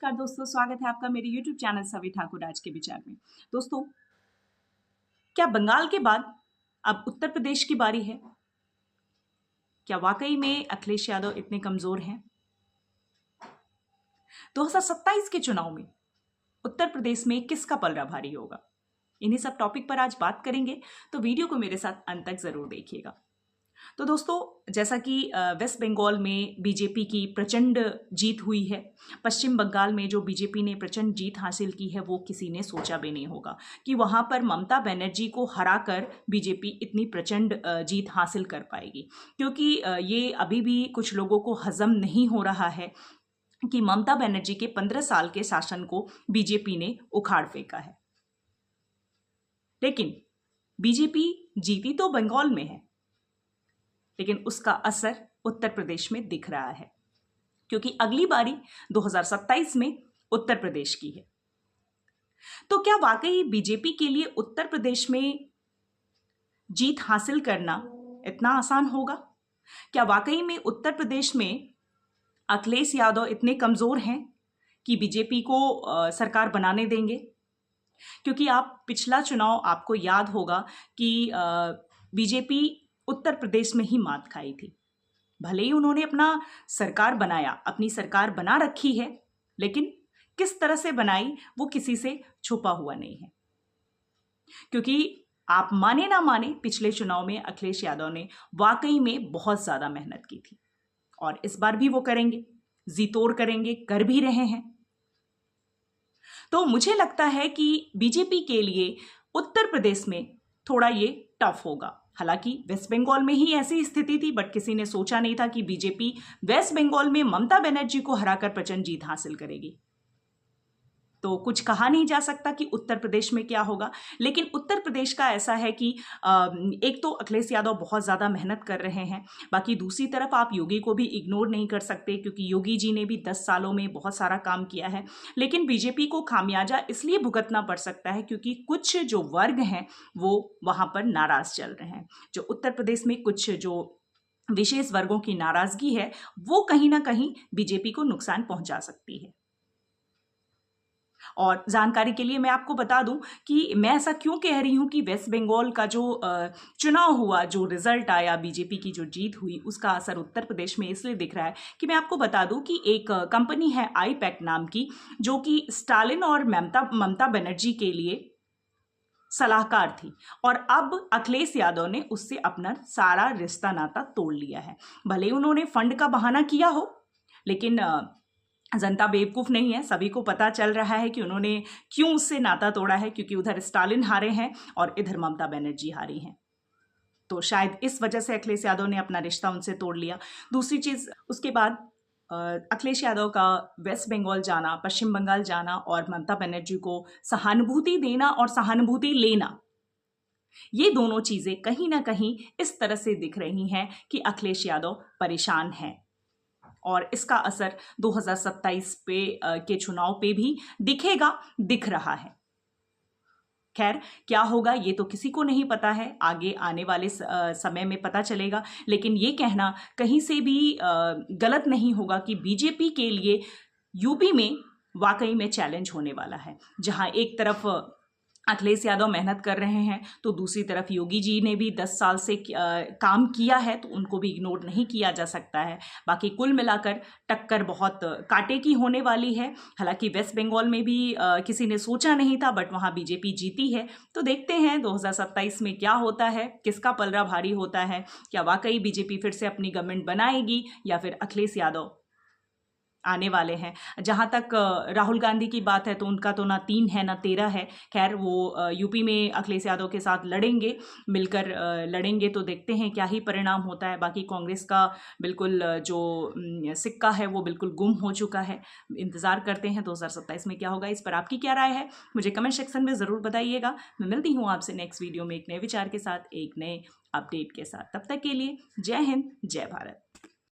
नमस्कार दोस्तों, स्वागत है आपका मेरे YouTube चैनल सवी ठाकुर आज के विचार में। दोस्तों, क्या बंगाल के बाद अब उत्तर प्रदेश की बारी है? क्या वाकई में अखिलेश यादव इतने कमजोर हैं? 2027 के चुनाव में उत्तर प्रदेश में किसका पलड़ा भारी होगा? इन्हीं सब टॉपिक पर आज बात करेंगे, तो वीडियो को मेरे साथ अंत तक जरूर देखिएगा। तो दोस्तों, जैसा कि वेस्ट बंगाल में बीजेपी की प्रचंड जीत हुई है, पश्चिम बंगाल में जो बीजेपी ने प्रचंड जीत हासिल की है, वो किसी ने सोचा भी नहीं होगा कि वहाँ पर ममता बनर्जी को हराकर बीजेपी इतनी प्रचंड जीत हासिल कर पाएगी। क्योंकि ये अभी भी कुछ लोगों को हजम नहीं हो रहा है कि ममता बनर्जी के 15 साल के शासन को बीजेपी ने उखाड़ फेंका है। लेकिन बीजेपी जीती तो बंगाल में है, लेकिन उसका असर उत्तर प्रदेश में दिख रहा है, क्योंकि अगली बारी 2027 में उत्तर प्रदेश की है। तो क्या वाकई बीजेपी के लिए उत्तर प्रदेश में जीत हासिल करना इतना आसान होगा? क्या वाकई में उत्तर प्रदेश में अखिलेश यादव इतने कमजोर हैं कि बीजेपी को सरकार बनाने देंगे? क्योंकि पिछला चुनाव आपको याद होगा कि बीजेपी उत्तर प्रदेश में ही मात खाई थी। भले ही उन्होंने अपना सरकार बनाया, अपनी सरकार बना रखी है, लेकिन किस तरह से बनाई वो किसी से छुपा हुआ नहीं है। क्योंकि आप माने ना माने, पिछले चुनाव में अखिलेश यादव ने वाकई में बहुत ज्यादा मेहनत की थी और इस बार भी वो करेंगे, जी तोड़ करेंगे, कर भी रहे हैं। तो मुझे लगता है कि बीजेपी के लिए उत्तर प्रदेश में थोड़ा ये टफ होगा। हालांकि वेस्ट बंगाल में ही ऐसी स्थिति थी, बट किसी ने सोचा नहीं था कि बीजेपी वेस्ट बंगाल में ममता बनर्जी को हराकर प्रचंड जीत हासिल करेगी। तो कुछ कहा नहीं जा सकता कि उत्तर प्रदेश में क्या होगा, लेकिन उत्तर प्रदेश का ऐसा है कि एक तो अखिलेश यादव बहुत ज़्यादा मेहनत कर रहे हैं, बाकी दूसरी तरफ आप योगी को भी इग्नोर नहीं कर सकते, क्योंकि योगी जी ने भी 10 सालों में बहुत सारा काम किया है। लेकिन बीजेपी को खामियाजा इसलिए भुगतना पड़ सकता है क्योंकि कुछ जो वर्ग हैं वो वहाँ पर नाराज चल रहे हैं। जो उत्तर प्रदेश में कुछ जो विशेष वर्गों की नाराजगी है, वो कहीं ना कहीं बीजेपी को नुकसान पहुंचा सकती है। और जानकारी के लिए मैं आपको बता दूं कि मैं ऐसा क्यों कह रही हूं कि वेस्ट बंगाल का जो चुनाव हुआ, जो रिजल्ट आया, बीजेपी की जो जीत हुई, उसका असर उत्तर प्रदेश में इसलिए दिख रहा है कि मैं आपको बता दूं कि एक कंपनी है आईपैक नाम की, जो कि स्टालिन और ममता बनर्जी के लिए सलाहकार थी, और अब अखिलेश यादव ने उससे अपना सारा रिश्ता नाता तोड़ लिया है। भले ही उन्होंने फंड का बहाना किया हो, लेकिन जनता बेवकूफ़ नहीं है। सभी को पता चल रहा है कि उन्होंने क्यों उससे नाता तोड़ा है, क्योंकि उधर स्टालिन हारे हैं और इधर ममता बनर्जी हारी हैं। तो शायद इस वजह से अखिलेश यादव ने अपना रिश्ता उनसे तोड़ लिया। दूसरी चीज़, उसके बाद अखिलेश यादव का वेस्ट बंगाल जाना, पश्चिम बंगाल जाना और ममता बनर्जी को सहानुभूति देना और सहानुभूति लेना, ये दोनों चीज़ें कहीं ना कहीं इस तरह से दिख रही हैं कि अखिलेश यादव परेशान हैं, और इसका असर 2027 के चुनाव पे भी दिख रहा है। खैर, क्या होगा ये तो किसी को नहीं पता है, आगे आने वाले समय में पता चलेगा। लेकिन ये कहना कहीं से भी गलत नहीं होगा कि बीजेपी के लिए यूपी में वाकई में चैलेंज होने वाला है। जहां एक तरफ अखिलेश यादव मेहनत कर रहे हैं, तो दूसरी तरफ योगी जी ने भी 10 साल से काम किया है, तो उनको भी इग्नोर नहीं किया जा सकता है। बाकी कुल मिलाकर टक्कर बहुत कांटे की होने वाली है। हालांकि वेस्ट बंगाल में भी किसी ने सोचा नहीं था, बट वहाँ बीजेपी जीती है। तो देखते हैं 2027 में क्या होता है, किसका पलड़ा भारी होता है। क्या वाकई बीजेपी फिर से अपनी गवर्नमेंट बनाएगी या फिर अखिलेश यादव आने वाले हैं। जहाँ तक राहुल गांधी की बात है, तो उनका तो ना 3 है ना 13 है। खैर, वो यूपी में अखिलेश यादव के साथ लड़ेंगे, मिलकर लड़ेंगे, तो देखते हैं क्या ही परिणाम होता है। बाकी कांग्रेस का बिल्कुल जो सिक्का है वो बिल्कुल गुम हो चुका है। इंतज़ार करते हैं 2027 में क्या होगा। इस पर आपकी क्या राय है, मुझे कमेंट सेक्शन में ज़रूर बताइएगा। मैं मिलती हूँ आपसे नेक्स्ट वीडियो में एक नए विचार के साथ, एक नए अपडेट के साथ। तब तक के लिए जय हिंद, जय भारत।